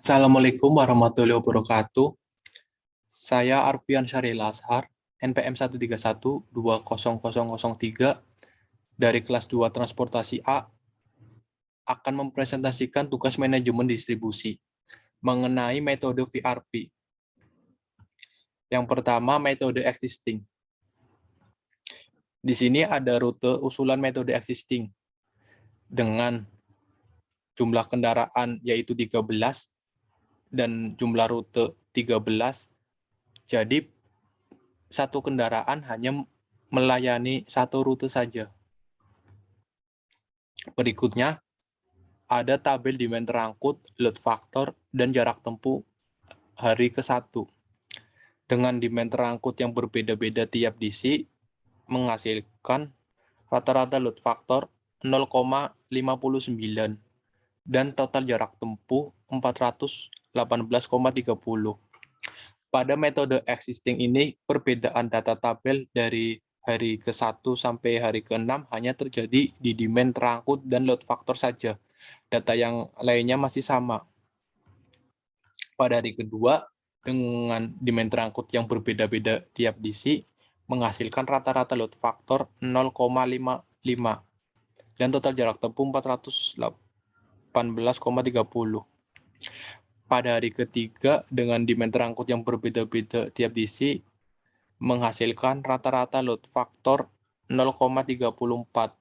Assalamualaikum warahmatullahi wabarakatuh. Saya Arfian Syaril Ashar, NPM 1312003 dari kelas 2 Transportasi A akan mempresentasikan tugas manajemen distribusi mengenai metode VRP. Yang pertama, metode existing. Di sini ada rute usulan metode existing dengan jumlah kendaraan yaitu 13 dan jumlah rute 13. Jadi satu kendaraan hanya melayani satu rute saja. Berikutnya, ada tabel demand terangkut, load factor, dan jarak tempuh hari ke-1. Dengan demand terangkut yang berbeda-beda tiap DC, menghasilkan rata-rata load factor 0,59 dan total jarak tempuh 418,30. Pada metode existing ini, perbedaan data tabel dari hari ke-1 sampai hari ke-6 hanya terjadi di demand terangkut dan load factor saja. Data yang lainnya masih sama. Pada hari kedua, dengan demand terangkut yang berbeda-beda tiap DC, menghasilkan rata-rata load factor 0,55 dan total jarak tempuh 418,30. Pada hari ketiga, dengan demand terangkut yang berbeda-beda tiap DC, menghasilkan rata-rata load factor 0,34.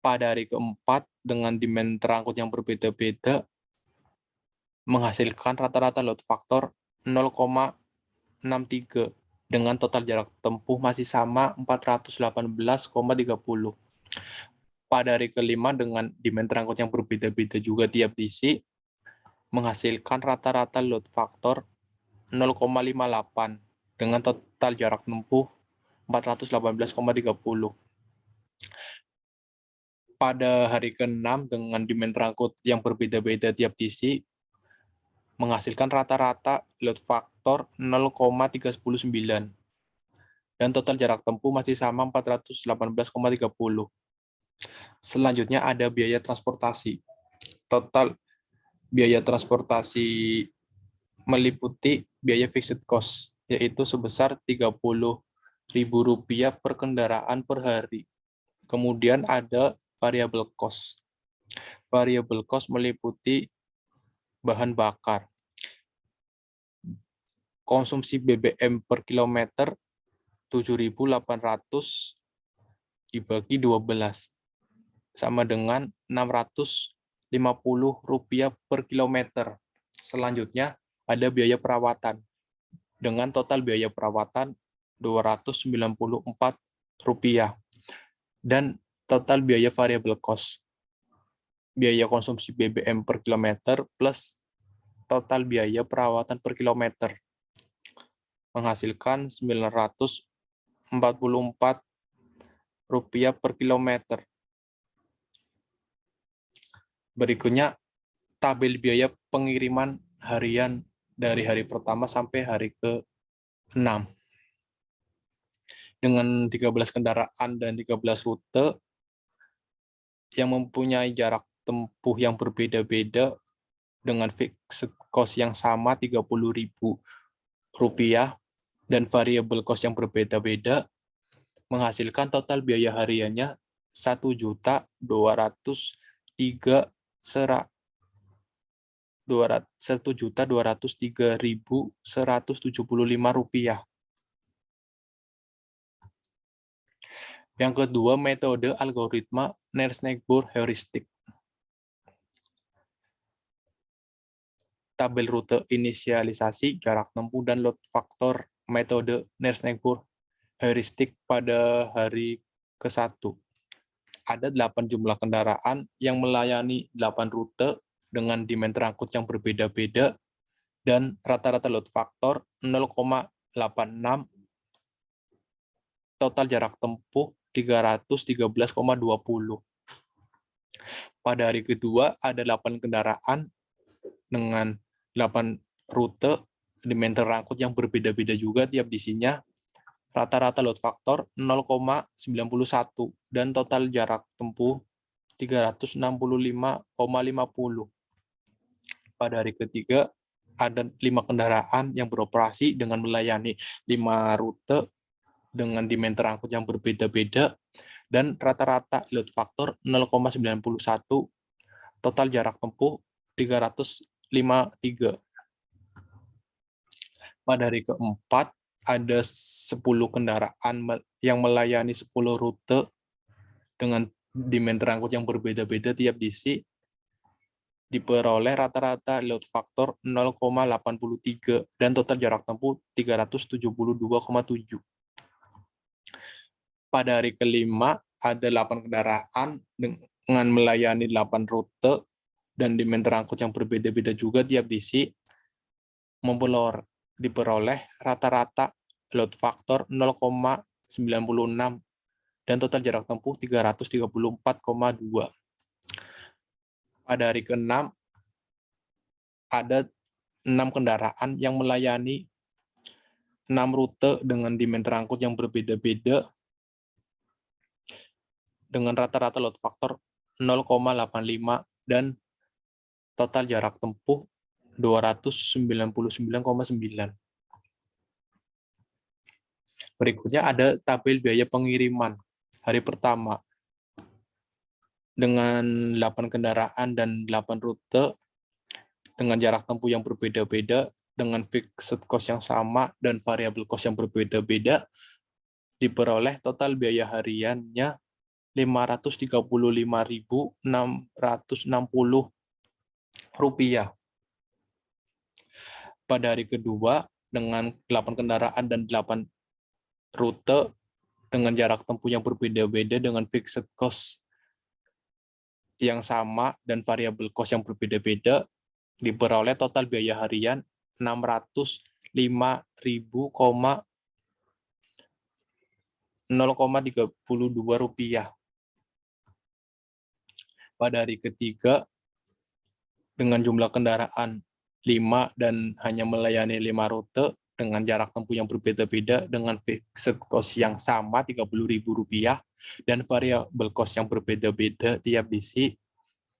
Pada hari keempat, dengan demand terangkut yang berbeda-beda, menghasilkan rata-rata load factor 0,63 dengan total jarak tempuh masih sama 418,30. Pada hari kelima, dengan demand terangkut yang berbeda-beda juga tiap DC, menghasilkan rata-rata load factor 0,58 dengan total jarak tempuh 418,30. Pada hari ke-6, dengan demand terangkut yang berbeda-beda tiap DC, menghasilkan rata-rata load factor 0,319 dan total jarak tempuh masih sama 418,30. Selanjutnya ada biaya transportasi. Total biaya transportasi meliputi biaya fixed cost, yaitu sebesar Rp30.000 per kendaraan per hari. Kemudian ada variable cost. Variable cost meliputi bahan bakar. Konsumsi BBM per kilometer 7.800 dibagi 12 sama dengan Rp650 per kilometer. Selanjutnya ada biaya perawatan. Dengan total biaya perawatan Rp294 dan total biaya variable cost. Biaya konsumsi BBM per kilometer plus total biaya perawatan per kilometer menghasilkan Rp944 per kilometer. Berikutnya, tabel biaya pengiriman harian dari hari pertama sampai hari ke-6. Dengan 13 kendaraan dan 13 rute yang mempunyai jarak tempuh yang berbeda-beda dengan fixed cost yang sama Rp30.000 dan variable cost yang berbeda-beda, menghasilkan total biaya hariannya Rp1.203.175. Yang kedua, metode algoritma Nares-Nigbur heuristik. Tabel rute inisialisasi, jarak tempuh, dan load factor metode Nares-Nigbur heuristik pada hari ke-1. Ada 8 jumlah kendaraan yang melayani 8 rute dengan demand terangkut yang berbeda-beda dan rata-rata load factor 0,86, total jarak tempuh 313,20. Pada hari kedua ada 8 kendaraan dengan 8 rute demand terangkut yang berbeda-beda juga tiap DC-nya. Rata-rata load factor 0,91 dan total jarak tempuh 365,50. Pada hari ketiga, ada 5 kendaraan yang beroperasi dengan melayani 5 rute dengan demand terangkut yang berbeda-beda dan rata-rata load factor 0,91, total jarak tempuh 353. Pada hari keempat, ada 10 kendaraan yang melayani 10 rute dengan demand terangkut yang berbeda-beda tiap diisi, diperoleh rata-rata load factor 0,83 dan total jarak tempuh 372,7. Pada hari kelima, ada 8 kendaraan dengan melayani 8 rute dan demand terangkut yang berbeda-beda juga tiap diisi, diperoleh rata-rata load factor 0,96 dan total jarak tempuh 334,2. Pada hari ke-6, ada 6 kendaraan yang melayani 6 rute dengan demand terangkut yang berbeda-beda dengan rata-rata load factor 0,85 dan total jarak tempuh 299,9. Berikutnya ada tabel biaya pengiriman. Hari pertama, dengan 8 kendaraan dan 8 rute dengan jarak tempuh yang berbeda-beda, dengan fixed cost yang sama dan variable cost yang berbeda-beda, diperoleh total biaya hariannya Rp535.660. Pada hari kedua, dengan 8 kendaraan dan 8 rute dengan jarak tempuh yang berbeda-beda dengan fixed cost yang sama dan variable cost yang berbeda-beda, diperoleh total biaya harian Rp605.032. Pada hari ketiga, dengan jumlah kendaraan 5 dan hanya melayani 5 rute dengan jarak tempuh yang berbeda-beda dengan fixed cost yang sama Rp30.000 dan variable cost yang berbeda-beda tiap diisi,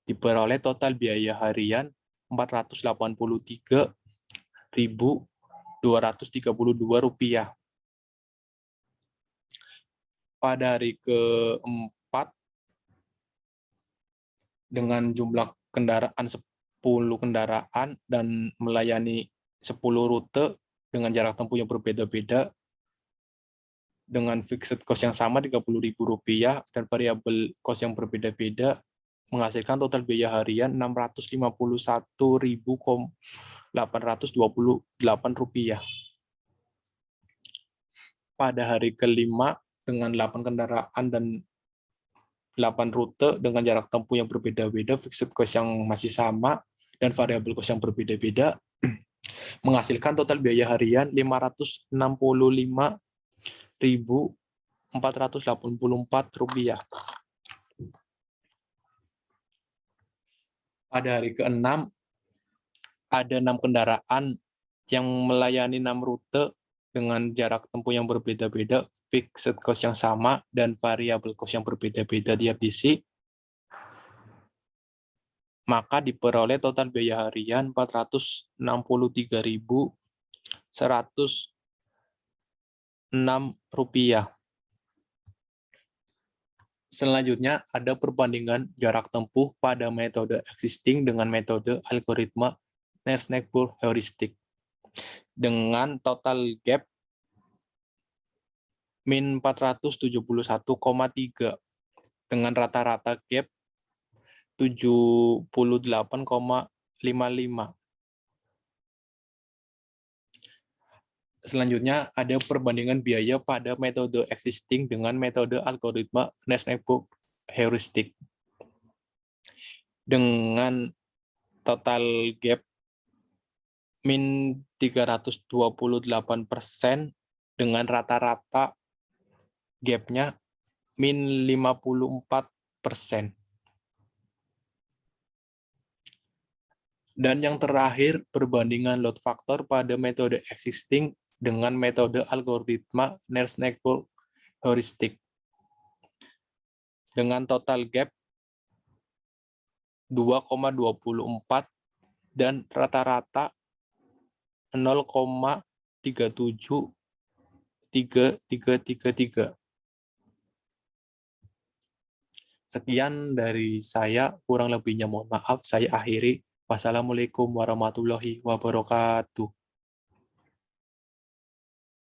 diperoleh total biaya harian Rp483.232. Pada hari keempat, dengan jumlah kendaraan 10 kendaraan dan melayani 10 rute dengan jarak tempuh yang berbeda-beda dengan fixed cost yang sama Rp30.000 dan variable cost yang berbeda-beda, menghasilkan total biaya harian Rp651.828. Pada hari kelima, dengan 8 kendaraan dan 8 rute dengan jarak tempuh yang berbeda-beda, fixed cost yang masih sama, dan variable cost yang berbeda-beda, menghasilkan total biaya harian Rp565.484. Pada hari ke-6, ada 6 kendaraan yang melayani 6 rute dengan jarak tempuh yang berbeda-beda, fixed cost yang sama, dan variable cost yang berbeda-beda tiap diisi, maka diperoleh total biaya harian Rp463.106. Selanjutnya, ada perbandingan jarak tempuh pada metode existing dengan metode algoritma Nash-Neighbor heuristic. Dengan total gap min 471,3 dengan rata-rata gap 78,55. Selanjutnya, ada perbandingan biaya pada metode existing dengan metode algoritma Nash-Neighbor heuristic. Dengan total gap min 328% dengan rata-rata gap-nya min 54%. Dan yang terakhir, perbandingan load factor pada metode existing dengan metode algoritma Nash-Neighbor heuristic. Dengan total gap 2,24 dan rata-rata 0,373333. Sekian dari saya, kurang lebihnya mohon maaf, saya akhiri. Wassalamualaikum warahmatullahi wabarakatuh.